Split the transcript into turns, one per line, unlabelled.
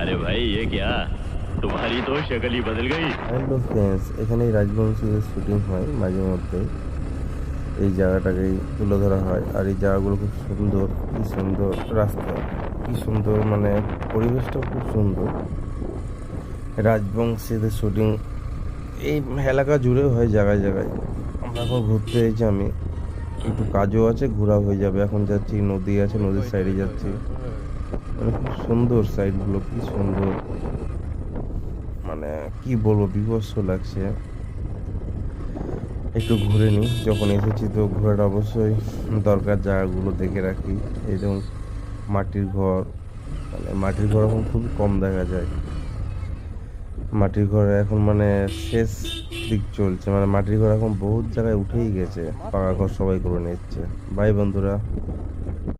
अरे भाई ये क्या, तुम्हारी तो शक्ल ही बदल गई।
হ্যালো ফ্রেন্ডস, এখানেই রাজবংশীদের শুটিং হয় মাঝে মধ্যে। এই জায়গাটাকেই তুলে ধরা হয়, আর এই জায়গাগুলো খুব সুন্দর। কি সুন্দর রাস্তা, কি সুন্দর, মানে পরিবেশটাও খুব সুন্দর। রাজবংশীদের শুটিং এই এলাকা জুড়েও হয় জায়গায় জায়গায়। আমরা এখন ঘুরতে এসেছি, আমি একটু কাজও আছে, ঘোরা হয়ে যাবে। এখন যাচ্ছি, নদী আছে, নদীর সাইডে যাচ্ছি। মানে খুব সুন্দর সাইডগুলো, কি সুন্দর, মানে কি বলবো, বিভৎস লাগছে। একটু ঘুরে নিই, যখন এসেছি তো ঘোরাটা অবশ্যই দরকার, জায়গাগুলো দেখে রাখি। এই যেমন মাটির ঘর, মানে মাটির ঘর এখন খুবই কম দেখা যায়। মাটির ঘর এখন মানে শেষ দিক চলছে, মানে মাটির ঘর এখন বহুত জায়গায় উঠেই গেছে, পাকা ঘর সবাই করে নিচ্ছে। বাই বন্ধুরা।